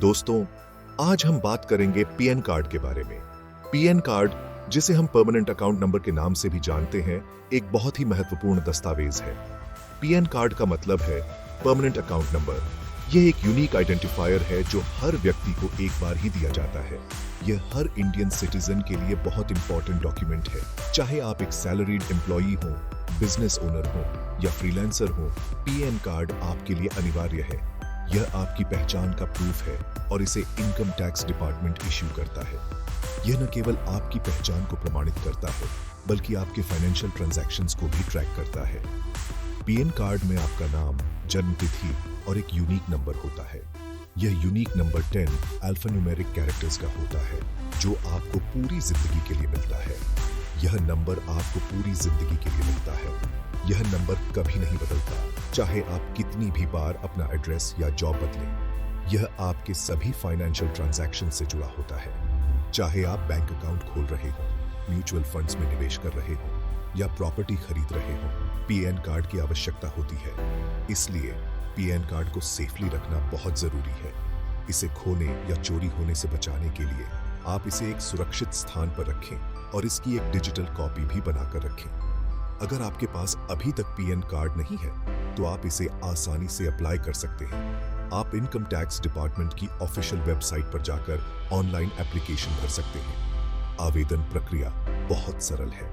दोस्तों, आज हम बात करेंगे पीएन कार्ड के बारे में। पीएन कार्ड, जिसे हम परमानेंट अकाउंट नंबर के नाम से भी जानते हैं, एक बहुत ही महत्वपूर्ण दस्तावेज है। पीएन कार्ड का मतलब है परमानेंट अकाउंट नंबर। यह एक यूनिक आइडेंटिफायर है जो हर व्यक्ति को एक बार ही दिया जाता है। यह हर इंडियन सिटीजन के लिए बहुत इंपॉर्टेंट डॉक्यूमेंट है। चाहे आप एक सैलरीड एम्प्लॉई हो, बिजनेस ओनर हो या फ्रीलांसर हो, पीएन कार्ड आपके लिए अनिवार्य है। यह आपकी पहचान का प्रूफ है और इसे इनकम टैक्स डिपार्टमेंट इश्यू करता है। यह न केवल आपकी पहचान को प्रमाणित करता है, बल्कि आपके फाइनेंशियल ट्रांजैक्शंस को भी ट्रैक करता है। पीएन कार्ड में आपका नाम, जन्म तिथि और एक यूनिक नंबर होता है। यह यूनिक नंबर 10 अल्फान्यूमेरिक कैरेक्टर्स का होता है, जो आपको पूरी जिंदगी के लिए मिलता है। यह नंबर आपको पूरी जिंदगी के लिए मिलता है। यह नंबर कभी नहीं बदलता, चाहे आप कितनी भी बार अपना एड्रेस या जॉब बदलें। यह आपके सभी फाइनेंशियल ट्रांजैक्शन से जुड़ा होता है। चाहे आप बैंक अकाउंट खोल रहे हो, म्यूचुअल फंड्स में निवेश कर रहे हो या प्रॉपर्टी खरीद रहे हो, पीएन कार्ड की आवश्यकता होती है। इसलिए पीएन कार्ड को सेफली रखना बहुत जरूरी है। इसे खोने या चोरी होने से बचाने के लिए आप इसे एक सुरक्षित स्थान पर रखें और इसकी एक डिजिटल कॉपी भी बनाकर रखें। अगर आपके पास अभी तक पीएन कार्ड नहीं है, तो आप इसे आसानी से अप्लाई कर सकते हैं। आप इनकम टैक्स डिपार्टमेंट की ऑफिशियल वेबसाइट पर जाकर ऑनलाइन एप्लीकेशन भर सकते हैं। आवेदन प्रक्रिया बहुत सरल है।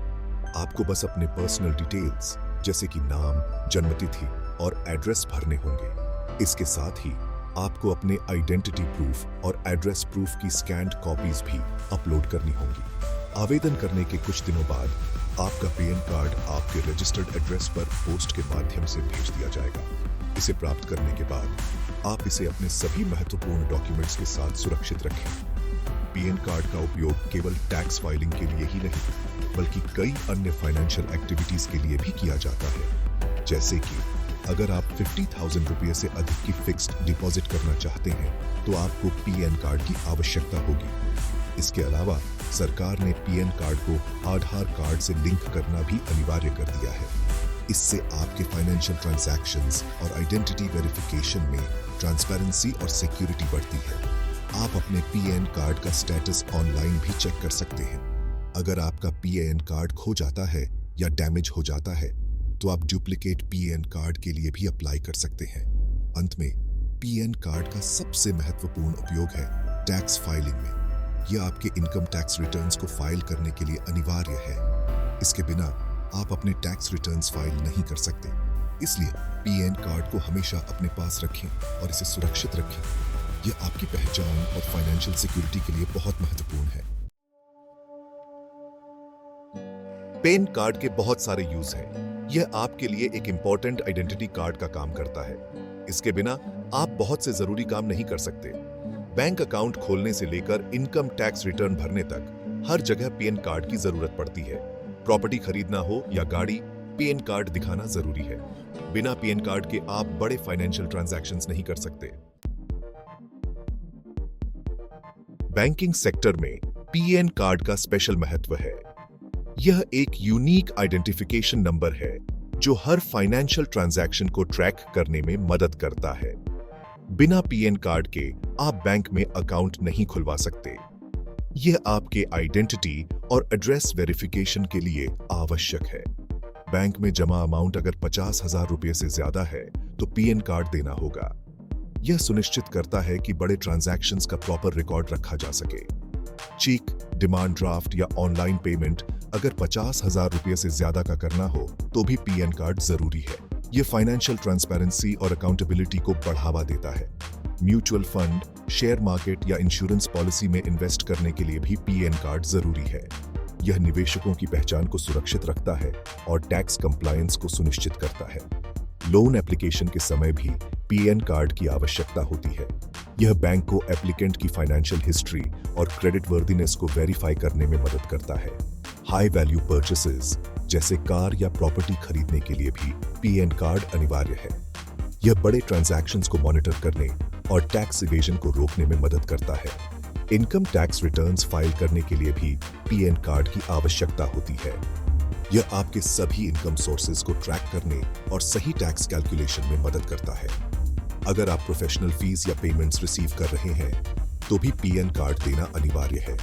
आपको बस अपने पर्सनल डिटेल्स जैसे कि नाम, जन्मतिथि और एड्रेस भरने होंगे। इसके साथ ही आपको अपने आइडेंटिटी प्रूफ और एड्रेस प्रूफ की स्कैन्ड कॉपीज भी अपलोड करनी होंगी। आवेदन करने के कुछ दिनों बाद आपका पीएन कार्ड आपके रजिस्टर्ड एड्रेस पर पोस्ट के माध्यम से भेज दिया जाएगा। इसे प्राप्त करने के बाद आप इसे अपने सभी महत्वपूर्ण डॉक्यूमेंट्स के साथ सुरक्षित रखें। पीएन कार्ड का उपयोग केवल टैक्स फाइलिंग के लिए ही नहीं, बल्कि कई अन्य फाइनेंशियल एक्टिविटीज के लिए भी किया जाता है। जैसे कि अगर आप 50,000 रुपये से अधिक की फिक्स्ड डिपॉजिट करना चाहते हैं, तो आपको पीएन कार्ड की आवश्यकता होगी। इसके अलावा सरकार ने पीएन कार्ड को आधार कार्ड से लिंक करना भी अनिवार्य कर दिया है। इससे आपके फाइनेंशियल ट्रांजैक्शंस और आइडेंटिटी वेरिफिकेशन में ट्रांसपेरेंसी और सिक्योरिटी बढ़ती है। आप अपने पीएन कार्ड का स्टेटस ऑनलाइन भी चेक कर सकते हैं। अगर आपका पीएन कार्ड खो जाता है या डैमेज हो जाता है, तो आप डुप्लीकेट पीएन कार्ड के लिए भी अप्लाई कर सकते हैं। अंत में, पीएन कार्ड का सबसे महत्वपूर्ण उपयोग है टैक्स फाइलिंग में। यह आपके इनकम टैक्स रिटर्न्स को फाइल करने के लिए अनिवार्य है। इसके बिना आप अपने टैक्स रिटर्न्स फाइल नहीं कर सकते। इसलिए पीएन कार्ड को हमेशा अपने पास रखें और इसे सुरक्षित रखें। यह आपकी पहचान और फाइनेंशियल सिक्योरिटी के लिए बहुत महत्वपूर्ण है। पैन कार्ड के बहुत सारे यूज हैं। यह आपके लिए एक इंपॉर्टेंट आइडेंटिटी कार्ड का काम करता है। इसके बिना आप बहुत से जरूरी काम नहीं कर सकते। बैंक अकाउंट खोलने से लेकर इनकम टैक्स रिटर्न भरने तक हर जगह पीएन कार्ड की जरूरत पड़ती है। प्रॉपर्टी खरीदना हो या गाड़ी, पीएन कार्ड दिखाना जरूरी है। बिना पीएन कार्ड के आप बड़े फाइनेंशियल ट्रांजैक्शंस नहीं कर सकते। बैंकिंग सेक्टर में पीएन कार्ड का स्पेशल महत्व है। यह एक यूनिक आइडेंटिफिकेशन नंबर है जो हर फाइनेंशियल ट्रांजैक्शन को ट्रैक करने में मदद करता है। बिना पीएन कार्ड के आप बैंक में अकाउंट नहीं खुलवा सकते। यह आपके आइडेंटिटी और एड्रेस वेरिफिकेशन के लिए आवश्यक है। बैंक में जमा अमाउंट अगर 50,000 रुपये से ज्यादा है, तो पीएन कार्ड देना होगा। यह सुनिश्चित करता है कि बड़े ट्रांजैक्शंस का प्रॉपर रिकॉर्ड रखा जा सके। चेक, डिमांड ड्राफ्ट या ऑनलाइन पेमेंट अगर 50,000 रुपये से ज्यादा का करना हो, तो भी पीएन कार्ड जरूरी है। यह फाइनेंशियल ट्रांसपेरेंसी और अकाउंटेबिलिटी को बढ़ावा देता है। म्यूचुअल फंड, शेयर मार्केट या इंश्योरेंस पॉलिसी में इन्वेस्ट करने के लिए भी पीएन कार्ड जरूरी है। यह निवेशकों की पहचान को सुरक्षित रखता है और टैक्स कंप्लायंस को सुनिश्चित करता है। लोन एप्लीकेशन के समय भी पीएन कार्ड की आवश्यकता होती है। यह बैंक को एप्लीकेंट की फाइनेंशियल हिस्ट्री और क्रेडिट वर्दीनेस को वेरीफाई करने में मदद करता है। हाई वैल्यू परचेसेस जैसे कार या प्रॉपर्टी खरीदने के लिए भी पीएन कार्ड अनिवार्य है। यह बड़े ट्रांजैक्शंस को मॉनिटर करने और टैक्स इवेजन को रोकने में मदद करता है। इनकम टैक्स रिटर्न्स फाइल करने के लिए भी पीएन कार्ड की आवश्यकता होती है। यह आपके सभी इनकम सोर्सेज को ट्रैक करने और सही टैक्स कैलकुलेशन में मदद करता है। अगर आप प्रोफेशनल फीस या पेमेंट्स रिसीव कर रहे हैं तो भी पीएन कार्ड देना अनिवार्य है।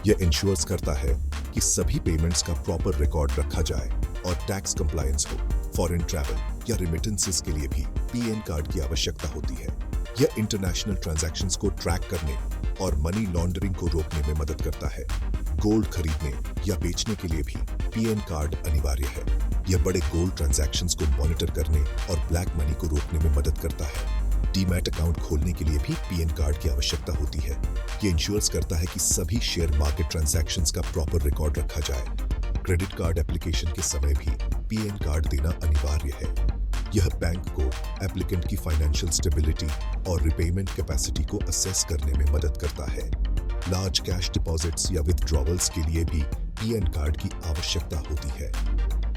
यह इंश्योर्स करता है कि सभी पेमेंट्स का प्रॉपर रिकॉर्ड रखा जाए और टैक्स कंप्लायंस हो। फॉरेन ट्रैवल या रेमिटेंसेस के लिए भी पीएन कार्ड की आवश्यकता होती है। यह इंटरनेशनल ट्रांजैक्शंस को ट्रैक करने और मनी लॉन्ड्रिंग को रोकने में मदद करता है। गोल्ड खरीदने या बेचने के लिए भी पीएन कार्ड अनिवार्य है। यह बड़े गोल्ड ट्रांजैक्शंस को मॉनिटर करने और ब्लैक मनी को रोकने में मदद करता है। डीमैट अकाउंट खोलने के लिए भी पीएन कार्ड की आवश्यकता होती है। ये इंश्योर्स करता है कि सभी शेयर मार्केट ट्रांजैक्शंस का प्रॉपर रिकॉर्ड रखा जाए। क्रेडिट कार्ड एप्लीकेशन के समय भी पीएन कार्ड देना अनिवार्य है। यह बैंक को एप्लीकेंट की फाइनेंशियल स्टेबिलिटी और रिपेमेंट कैपेसिटी को असेस करने में मदद करता है। लार्ज कैश डिपॉजिट्स या विथड्रॉवल्स के लिए भी पीएन कार्ड की आवश्यकता होती है।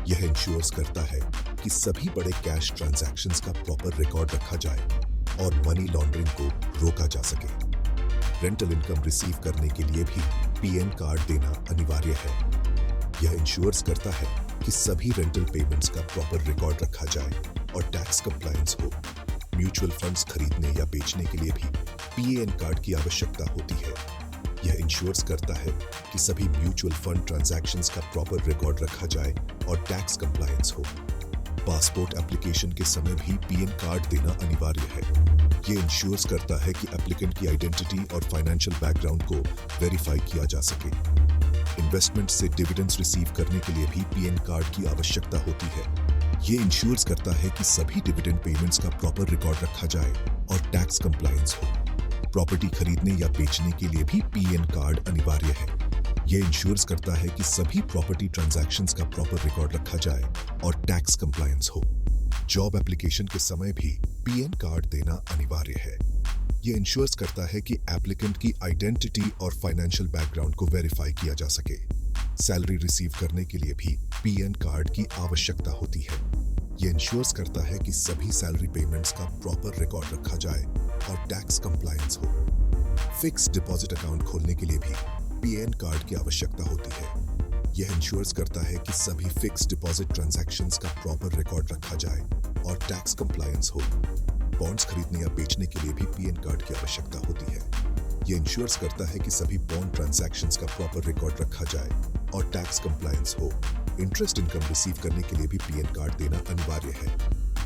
यह इंश्योर्स करता है कि सभी बड़े कैश ट्रांजैक्शंस का प्रॉपर रिकॉर्ड रखा जाए और मनी लॉन्ड्रिंग को रोका जा सके। रेंटल इनकम रिसीव करने के लिए भी पीएन कार्ड देना अनिवार्य है। यह इंश्योर्स करता है कि सभी रेंटल पेमेंट्स का प्रॉपर रिकॉर्ड रखा जाए और टैक्स कंप्लायंस हो। म्यूचुअल फंड्स खरीदने या बेचने के लिए भी पीएन कार्ड की आवश्यकता होती है। यह इंश्योर्स करता है कि सभी म्यूचुअल फंड ट्रांजैक्शंस का प्रॉपर रिकॉर्ड रखा जाए और टैक्स कंप्लायंस हो। पासपोर्ट एप्लीकेशन के समय भी पीएन कार्ड देना अनिवार्य है। ये इंश्योर्स करता है कि एप्लीकेंट की आइडेंटिटी और फाइनेंशियल बैकग्राउंड को वेरीफाई किया जा सके। इन्वेस्टमेंट से डिविडेंड्स रिसीव करने के लिए भी पीएन कार्ड की आवश्यकता होती है। ये इंश्योर्स करता है कि सभी डिविडेंड पेमेंट्स का प्रॉपर रिकॉर्ड रखा जाए और टैक्स कंप्लायंस हो। प्रॉपर्टी खरीदने या बेचने के लिए भी पीएन कार्ड अनिवार्य है। यह इंश्योर्स करता है कि सभी प्रॉपर्टी ट्रांजैक्शंस का प्रॉपर रिकॉर्ड रखा जाए और टैक्स कंप्लायंस हो। जॉब एप्लीकेशन के समय भी पीएन कार्ड देना अनिवार्य है। यह इंश्योर्स करता है कि एप्लीकेंट की आइडेंटिटी और फाइनेंशियल बैकग्राउंड को वेरीफाई किया जा सके। सैलरी रिसीव करने के लिए भी पीएन कार्ड की आवश्यकता होती है। यह इंश्योर्स करता है कि सभी सैलरी पेमेंट्स का प्रॉपर रिकॉर्ड रखा जाए और टैक्स कंप्लायंस हो। फिक्स्ड डिपॉजिट अकाउंट खोलने के लिए भी पीएन कार्ड की आवश्यकता होती है। यह इंश्योर्स करता है कि सभी फिक्स्ड डिपॉजिट ट्रांजैक्शंस का प्रॉपर रिकॉर्ड रखा जाए और टैक्स कंप्लायंस हो। बॉन्ड्स खरीदने या बेचने के लिए भी पीएन कार्ड की आवश्यकता होती है। यह इंश्योर्स करता है कि सभी बॉन्ड ट्रांजैक्शंस का प्रॉपर रिकॉर्ड रखा जाए और टैक्स कंप्लायंस हो। इंटरेस्ट इनकम रिसीव करने के लिए भी पीएन कार्ड देना अनिवार्य है।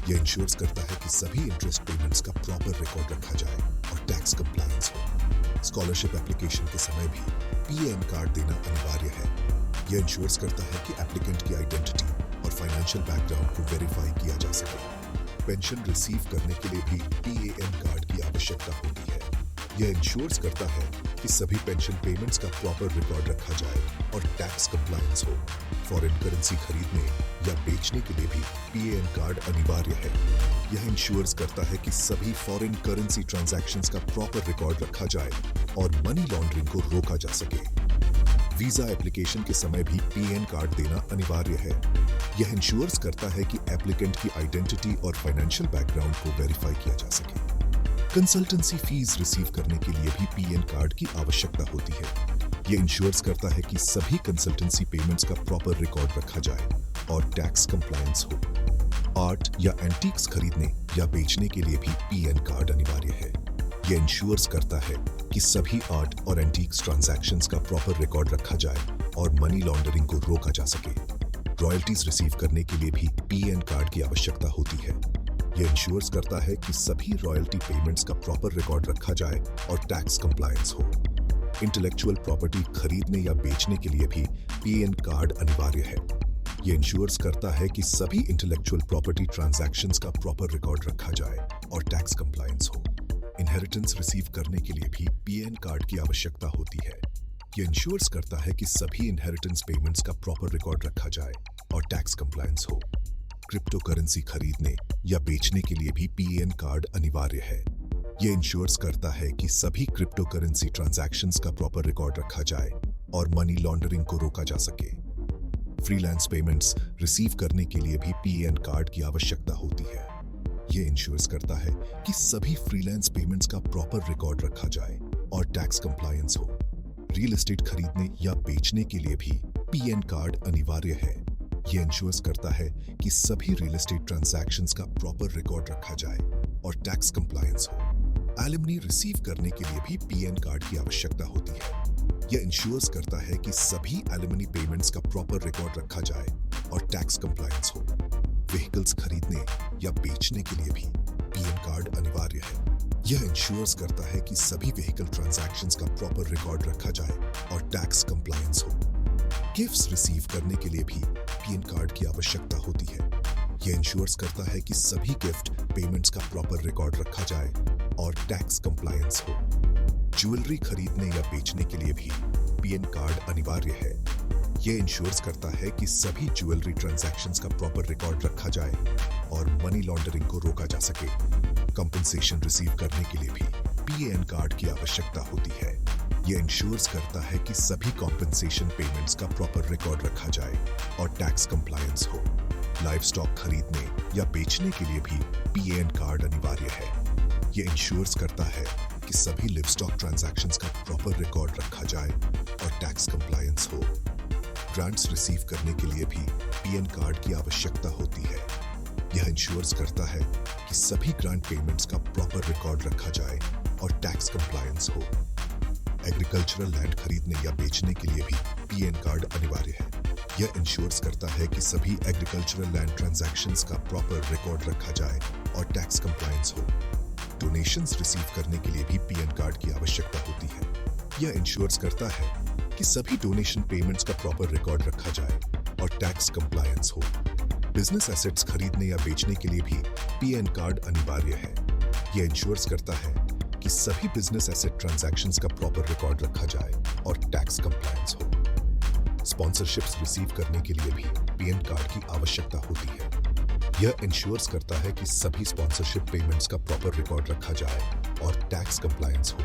यह इंश्योर्स करता है कि सभी इंटरेस्ट पेमेंट्स का प्रॉपर रिकॉर्ड रखा जाए और टैक्स कंप्लायंस हो। स्कॉलरशिप एप्लीकेशन के समय भी पीएन कार्ड देना अनिवार्य है। यह इंश्योर्स करता है कि एप्लीकेंट की आइडेंटिटी और फाइनेंशियल बैकग्राउंड को वेरीफाई किया जा सके। पेंशन रिसीव करने के लिए भी पीएन कार्ड की आवश्यकता होती है। यह इंश्योर्स करता है कि सभी पेंशन पेमेंट्स का प्रॉपर रिकॉर्ड रखा जाए और टैक्स कंप्लायंस हो। फॉरेन करेंसी खरीदने या बेचने के लिए भी पीएन कार्ड अनिवार्य है। यह इंश्योर्स करता है कि सभी फॉरेन करेंसी ट्रांजैक्शंस का प्रॉपर रिकॉर्ड रखा जाए और मनी लॉन्ड्रिंग को रोका जा सके। वीजा एप्लीकेशन के समय भी पीएन कार्ड देना अनिवार्य है। यह इंश्योर्स करता है कि एप्लीकेंट की आइडेंटिटी और फाइनेंशियल बैकग्राउंड को वेरीफाई किया जा सके। कंसल्टेंसी फीस रिसीव करने के लिए भी पीएन कार्ड की आवश्यकता होती है। यह इंश्योर्स करता है कि सभी कंसल्टेंसी पेमेंट्स का प्रॉपर रिकॉर्ड रखा जाए और टैक्स कंप्लायंस हो। आर्ट या एंटीक्स खरीदने या बेचने के लिए भी पीएन कार्ड अनिवार्य है। यह इंश्योर्स करता है कि सभी आर्ट और एंटीक्स ट्रांजैक्शंस का प्रॉपर रिकॉर्ड रखा जाए और मनी लॉन्ड्रिंग को रोका जा सके। रॉयल्टीज रिसीव करने के लिए भी पीएन कार्ड की आवश्यकता होती है। यह इंश्योर्स करता है कि सभी रॉयल्टी पेमेंट्स का प्रॉपर रिकॉर्ड रखा जाए और टैक्स कंप्लायंस हो। इंटेलेक्चुअल प्रॉपर्टी खरीदने या बेचने के लिए भी पीएन कार्ड अनिवार्य है। यह इंश्योर्स करता है कि सभी इंटेलेक्चुअल प्रॉपर्टी ट्रांजैक्शंस का प्रॉपर रिकॉर्ड रखा जाए और टैक्स कंप्लायंस हो। इनहेरिटेंस रिसीव करने के लिए भी पीएन कार्ड की आवश्यकता होती है। यह इंश्योर्स करता है कि सभी इनहेरिटेंस पेमेंट्स का प्रॉपर रिकॉर्ड रखा जाए और टैक्स कंप्लायंस हो। क्रिप्टो करेंसी खरीदने या बेचने के लिए भी पीएन कार्ड अनिवार्य है। यह इंश्योर्स करता है कि सभी क्रिप्टो करेंसी ट्रांजैक्शंस का प्रॉपर रिकॉर्ड रखा जाए और मनी लॉन्ड्रिंग को रोका जा सके। फ्रीलांस पेमेंट्स रिसीव करने के लिए भी पीएन कार्ड की आवश्यकता होती है। यह इंश्योर्स करता है कि सभी फ्रीलांस पेमेंट्स का प्रॉपर रिकॉर्ड रखा जाए और टैक्स कंप्लायंस हो। रियल एस्टेट खरीदने या बेचने के लिए भी पीएन कार्ड अनिवार्य है। यह इंश्योर्स करता है कि सभी रियल एस्टेट ट्रांजैक्शंस का प्रॉपर रिकॉर्ड रखा जाए और टैक्स कंप्लायंस हो। एलिमनी रिसीव करने के लिए भी पीएन कार्ड की आवश्यकता होती है। यह इंश्योर्स करता है कि सभी एलिमनी पेमेंट्स का प्रॉपर रिकॉर्ड रखा जाए और टैक्स कंप्लायंस हो। व्हीकल्स खरीदने या बेचने के लिए भी पीएन कार्ड अनिवार्य है। यह इंश्योर्स करता है कि सभी व्हीकल ट्रांजैक्शंस का प्रॉपर रिकॉर्ड रखा जाए और टैक्स कंप्लायंस हो। गिफ्ट्स रिसीव करने के लिए भी पीएन कार्ड की आवश्यकता होती है। यह इंश्योर्स करता है कि सभी गिफ्ट पेमेंट्स का प्रॉपर रिकॉर्ड रखा जाए और टैक्स कंप्लायंस हो। ज्वेलरी खरीदने या बेचने के लिए भी पीएन कार्ड अनिवार्य है। यह इंश्योर्स करता है कि सभी ज्वेलरी ट्रांजैक्शंस का प्रॉपर रिकॉर्ड रखा जाए और मनी लॉन्ड्रिंग को रोका जा सके। कंपनसेशन रिसीव करने के लिए भी पीएन कार्ड की आवश्यकता होती है। यह इंश्योर्स करता है कि सभी कॉम्पनसेशन पेमेंट्स का प्रॉपर रिकॉर्ड रखा जाए और टैक्स कंप्लायंस हो। लाइव स्टॉक खरीदने या बेचने के लिए भी पीएन कार्ड अनिवार्य है। यह इंश्योर्स करता है कि सभी लिव स्टॉक ट्रांजैक्शंस का प्रॉपर रिकॉर्ड रखा जाए और टैक्स कंप्लायंस हो। ग्रांट्स रिसीव करने के लिए भी पीएन कार्ड की आवश्यकता होती है। यह इंश्योर्स करता है कि सभी ग्रांट पेमेंट्स का प्रॉपर रिकॉर्ड रखा जाए और टैक्स कंप्लायंस हो। एग्रीकल्चरल लैंड खरीदने या बेचने के लिए भी पीएन कार्ड अनिवार्य है। यह इंश्योर्स करता है कि सभी एग्रीकल्चरल लैंड ट्रांजैक्शंस का प्रॉपर रिकॉर्ड रखा जाए और टैक्स कंप्लायंस हो। डोनेशंस रिसीव करने के लिए भी पीएन कार्ड की आवश्यकता होती है। यह इंश्योर्स करता है कि सभी डोनेशन पेमेंट्स का प्रॉपर रिकॉर्ड रखा जाए और टैक्स कंप्लायंस हो। बिजनेस एसेट्स खरीदने या बेचने के लिए भी पीएन कार्ड अनिवार्य है। यह इंश्योर्स करता है कि सभी बिजनेस एसेट ट्रांजैक्शंस का प्रॉपर रिकॉर्ड रखा जाए और टैक्स कंप्लायंस हो। स्पॉन्सरशिप्स रिसीव करने के लिए भी पीएन कार्ड की आवश्यकता होती है। यह इंश्योर्स करता है कि सभी स्पॉन्सरशिप पेमेंट्स का प्रॉपर रिकॉर्ड रखा जाए और टैक्स कंप्लायंस हो।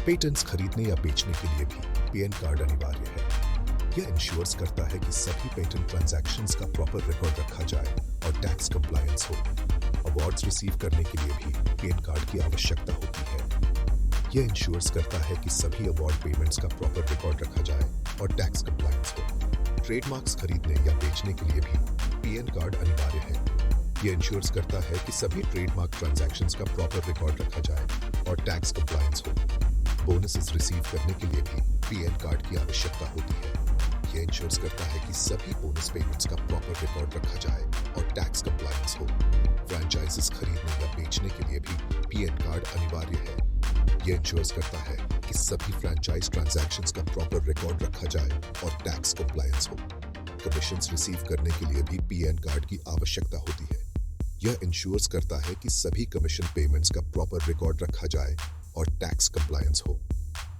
पेटेंट्स खरीदने या बेचने के लिए भी पीएन कार्ड अनिवार्य है। यह इंश्योर्स करता है कि सभी पेटेंट ट्रांजैक्शंस का प्रॉपर रिकॉर्ड रखा जाए और टैक्स कंप्लायंस हो। अवार्ड्स रिसीव करने के लिए भी पीएन कार्ड की आवश्यकता होती है। यह इंश्योर्स करता है कि सभी अवार्ड पेमेंट्स का प्रॉपर रिकॉर्ड रखा जाए और टैक्स कंप्लायंस हो। ट्रेडमार्क्स खरीदने या बेचने के लिए भी पीएन कार्ड अनिवार्य है। यह इंश्योर्स करता है कि सभी ट्रेडमार्क ट्रांजैक्शंस का प्रॉपर रिकॉर्ड रखा जाए और टैक्स कंप्लायंस हो। बोनसेस रिसीव करने के लिए भी पीएन कार्ड की आवश्यकता होती है। यह इंश्योर्स करता है कि सभी बोनस पेमेंट्स का प्रॉपर रिकॉर्ड रखा जाए और टैक्स कंप्लायंस हो। फ्रैंचाइजेस खरीदने या बेचने के लिए भी पीएन कार्ड अनिवार्य है। यह इंश्योर्स करता है कि सभी फ्रैंचाइज ट्रांजैक्शंस का प्रॉपर रिकॉर्ड रखा जाए और टैक्स कंप्लायंस हो। कमीशंस रिसीव करने के लिए भी पीएन कार्ड की आवश्यकता होती है। यह इंश्योर्स करता है कि सभी कमीशन पेमेंट्स का प्रॉपर रिकॉर्ड रखा जाए और टैक्स कंप्लायंस हो।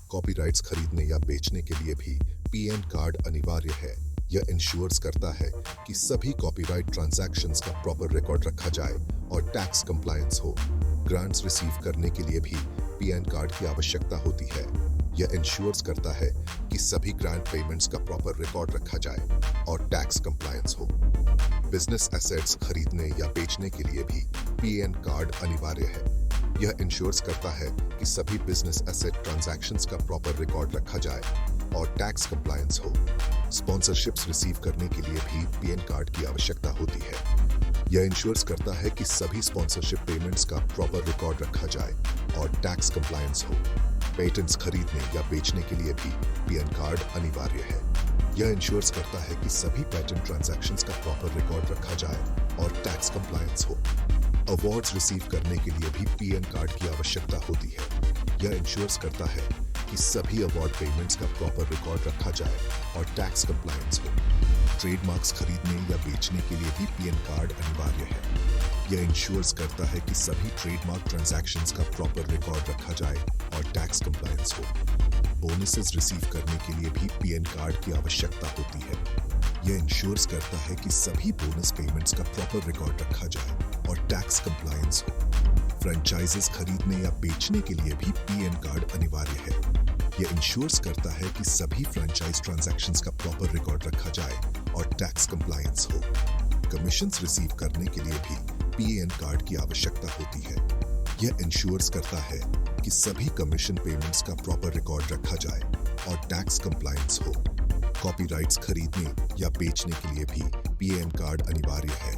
कॉपीराइट्स खरीदने या बेचने के लिए भी पीएन कार्ड अनिवार्य है। यह इंश्योर्स करता है कि सभी कॉपीराइट ट्रांजैक्शंस का प्रॉपर रिकॉर्ड रखा जाए और टैक्स कंप्लायंस हो। ग्रांट्स रिसीव करने के लिए भी पीएन कार्ड की आवश्यकता होती है। यह इंश्योर्स करता है कि सभी ग्रांट पेमेंट्स का प्रॉपर रिकॉर्ड रखा जाए और टैक्स कंप्लायंस हो। बिजनेस एसेट्स खरीदने या बेचने के लिए भी पीएन कार्ड अनिवार्य है। यह इंश्योर्स करता है कि सभी बिजनेस एसेट ट्रांजैक्शंस का प्रॉपर रिकॉर्ड रखा जाए और टैक्स कंप्लायंस हो। स्पॉन्सरशिप्स रिसीव करने के लिए भी पीएन कार्ड की आवश्यकता होती है। यह इंश्योर्स करता है कि सभी स्पॉन्सरशिप पेमेंट्स का प्रॉपर रिकॉर्ड रखा जाए और टैक्स कंप्लायंस हो। पेटेंट्स खरीदने या बेचने के लिए भी पीएन कार्ड अनिवार्य है। यह इंश्योर्स करता है कि सभी पेटेंट ट्रांजैक्शंस का प्रॉपर रिकॉर्ड रखा जाए और टैक्स कंप्लायंस हो। अवार्ड्स रिसीव करने के लिए भी पीएन कार्ड की आवश्यकता होती है। यह इंश्योर्स करता है कि सभी अवार्ड पेमेंट्स का प्रॉपर रिकॉर्ड रखा जाए और टैक्स कंप्लायंस हो। ट्रेडमार्क्स खरीदने या बेचने के लिए भी पीएन कार्ड अनिवार्य है। यह इंश्योर्स करता है कि सभी ट्रेडमार्क ट्रांजैक्शंस का प्रॉपर रिकॉर्ड रखा जाए और टैक्स कंप्लायंस हो। बोनसेस रिसीव करने के लिए भी पीएन कार्ड की आवश्यकता होती है। यह इंश्योर्स करता है कि सभी बोनस पेमेंट्स का प्रॉपर रिकॉर्ड रखा जाए और टैक्स कंप्लायंस हो। फ्रैंचाइजेस खरीदने या बेचने के लिए भी पीएन कार्ड अनिवार्य है। यह इंश्योर्स करता है कि सभी फ्रैंचाइज ट्रांजैक्शंस का प्रॉपर रिकॉर्ड रखा जाए और टैक्स कंप्लायंस हो। कमीशंस रिसीव करने के लिए भी पीएन कार्ड की आवश्यकता होती है। यह इंश्योर्स करता है कि सभी कमीशन पेमेंट्स का प्रॉपर रिकॉर्ड रखा जाए और टैक्स कंप्लायंस हो। कॉपीराइट्स खरीदने या बेचने के लिए भी पीएन कार्ड अनिवार्य है।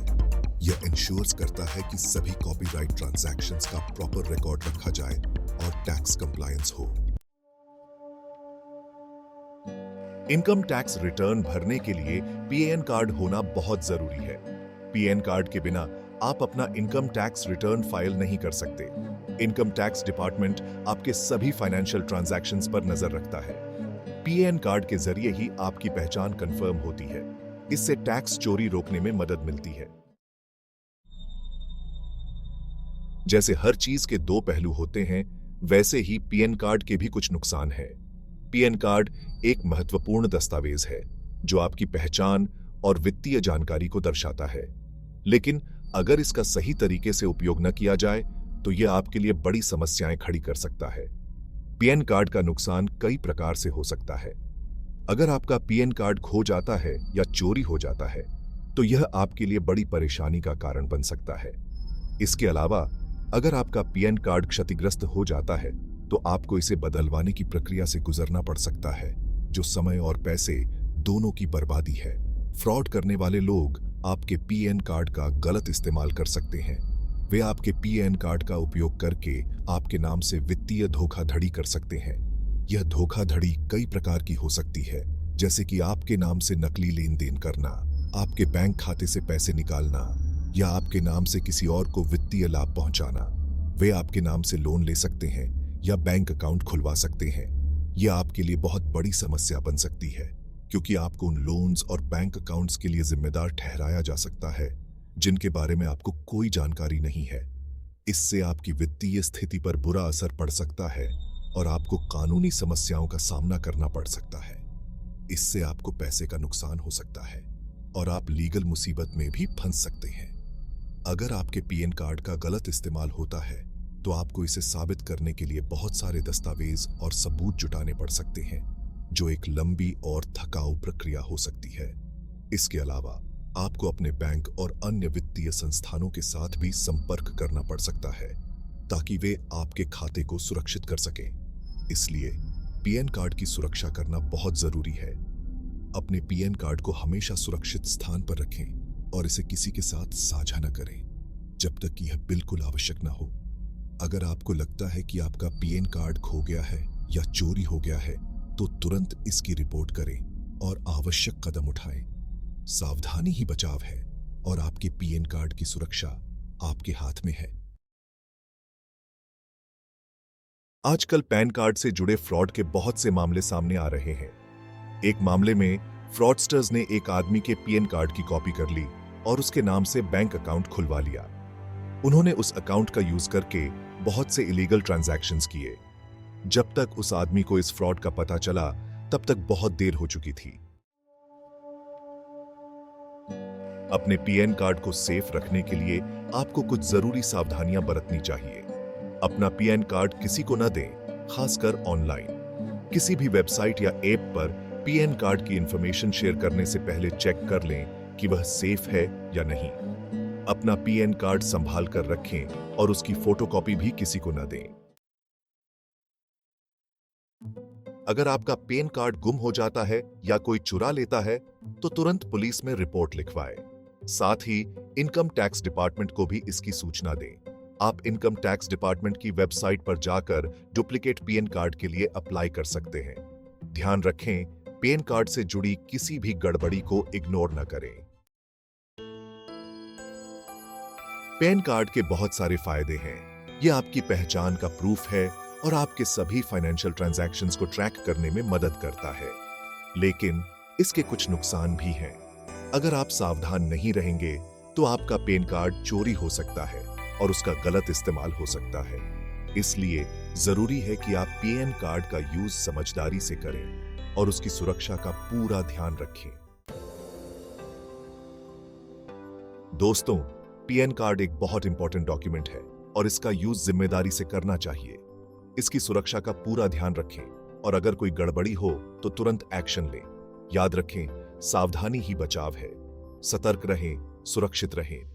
यह इंश्योर्स करता है कि सभी कॉपीराइट ट्रांजैक्शंस का प्रॉपर रिकॉर्ड रखा जाए और टैक्स कंप्लायंस हो। इनकम टैक्स रिटर्न भरने के लिए पीएन कार्ड होना बहुत जरूरी है। पीएन कार्ड के बिना आप अपना इनकम टैक्स रिटर्न फाइल नहीं कर सकते। इनकम टैक्स डिपार्टमेंट आपके सभी फाइनेंशियल ट्रांजैक्शंस पर नजर रखता है। पीएन कार्ड के जरिए ही आपकी पहचान कंफर्म होती है। इससे टैक्स चोरी रोकने में मदद मिलती है। जैसे हर चीज के दो पहलू होते हैं, वैसे ही पीएन कार्ड के भी कुछ नुकसान हैं। पीएन कार्ड एक महत्वपूर्ण दस्तावेज है जो आपकी पहचान और वित्तीय जानकारी को दर्शाता है, लेकिन अगर इसका सही तरीके से उपयोग न किया जाए तो यह आपके लिए बड़ी समस्याएं खड़ी कर सकता है। पीएन कार्ड का नुकसान कई प्रकार से हो सकता है। अगर आपका पीएन कार्ड खो जाता है या चोरी हो जाता है तो यह आपके लिए बड़ी परेशानी का कारण बन सकता है। इसके अलावा अगर आपका पीएन कार्ड क्षतिग्रस्त हो जाता है तो आपको इसे बदलवाने की प्रक्रिया से गुजरना पड़ सकता है, जो समय और पैसे दोनों की बर्बादी है। फ्रॉड करने वाले लोग आपके पीएन कार्ड का गलत इस्तेमाल कर सकते हैं। वे आपके पीएन कार्ड का उपयोग करके आपके नाम से वित्तीय धोखाधड़ी कर सकते हैं। यह धोखाधड़ी कई प्रकार की हो सकती है, जैसे कि आपके नाम से नकली लेन देन करना, आपके बैंक खाते से पैसे निकालना या आपके नाम से किसी और को वित्तीय लाभ पहुंचाना। वे आपके नाम से लोन ले सकते हैं या बैंक अकाउंट खुलवा सकते हैं। यह आपके लिए बहुत बड़ी समस्या बन सकती है, क्योंकि आपको उन लोन्स और बैंक अकाउंट्स के लिए जिम्मेदार ठहराया जा सकता है जिनके बारे में आपको कोई जानकारी नहीं है। इससे आपकी वित्तीय स्थिति पर बुरा असर पड़ सकता है और आपको कानूनी समस्याओं का सामना करना पड़ सकता है। इससे आपको पैसे का नुकसान हो सकता है और आप लीगल मुसीबत में भी फंस सकते हैं। अगर आपके पीएन कार्ड का गलत इस्तेमाल होता है तो आपको इसे साबित करने के लिए बहुत सारे दस्तावेज और सबूत जुटाने पड़ सकते हैं, जो एक लंबी और थकाऊ प्रक्रिया हो सकती है। इसके अलावा आपको अपने बैंक और अन्य वित्तीय संस्थानों के साथ भी संपर्क करना पड़ सकता है ताकि वे आपके खाते को सुरक्षित कर सकें। इसलिए पीएन कार्ड की सुरक्षा करना बहुत जरूरी है। अपने पीएन कार्ड को हमेशा सुरक्षित स्थान पर रखें और इसे किसी के साथ साझा न करें जब तक कि यह बिल्कुल आवश्यक न हो। अगर आपको लगता है कि आपका पीएन कार्ड खो गया है या चोरी हो गया है तो तुरंत इसकी रिपोर्ट करें और आवश्यक कदम उठाएं। सावधानी ही बचाव है और आपके पीएन कार्ड की सुरक्षा आपके हाथ में है। आजकल पैन कार्ड से जुड़े फ्रॉड के बहुत से मामले सामने आ रहे हैं। एक मामले में फ्रॉडस्टर्स ने एक आदमी के पीएन कार्ड की कॉपी कर ली और उसके नाम से बैंक अकाउंट खुलवा लिया। उन्होंने उस अकाउंट का यूज करके बहुत से इलीगल ट्रांजैक्शंस किए। जब तक उस आदमी को इस फ्रॉड का पता चला तब तक बहुत देर हो चुकी थी। अपने पीएन कार्ड को सेफ रखने के लिए आपको कुछ जरूरी सावधानियां बरतनी चाहिए। अपना पीएन कार्ड किसी को न दें, खासकर ऑनलाइन। किसी भी वेबसाइट या ऐप पर पीएन कार्ड की इंफॉर्मेशन शेयर करने से पहले चेक कर लें कि वह सेफ है या नहीं। अपना पीएन कार्ड संभाल कर रखें और उसकी फोटोकॉपी भी किसी को न दें। अगर आपका पैन कार्ड गुम हो जाता है या कोई चुरा लेता है तो तुरंत पुलिस में रिपोर्ट लिखवाएं। साथ ही इनकम टैक्स डिपार्टमेंट को भी इसकी सूचना दें। आप इनकम टैक्स डिपार्टमेंट की वेबसाइट पर जाकर डुप्लीकेट पीएन कार्ड के लिए अप्लाई कर सकते हैं। ध्यान रखें, पैन कार्ड से जुड़ी किसी भी गड़बड़ी को इग्नोर न करें। पैन कार्ड के बहुत सारे फायदे हैं। यह आपकी पहचान का प्रूफ है और आपके सभी फाइनेंशियल ट्रांजैक्शंस को ट्रैक करने में मदद करता है। लेकिन इसके कुछ नुकसान भी हैं। अगर आप सावधान नहीं रहेंगे तो आपका पैन कार्ड चोरी हो सकता है और उसका गलत इस्तेमाल हो सकता है। इसलिए जरूरी है कि आप पीएन कार्ड का यूज समझदारी से करें और उसकी सुरक्षा का पूरा ध्यान रखें। दोस्तों, पीएन कार्ड एक बहुत इंपॉर्टेंट डॉक्यूमेंट है और इसका यूज जिम्मेदारी से करना चाहिए। इसकी सुरक्षा का पूरा ध्यान रखें और अगर कोई गड़बड़ी हो तो तुरंत एक्शन लें। याद रखें, सावधानी ही बचाव है। सतर्क रहें, सुरक्षित रहें।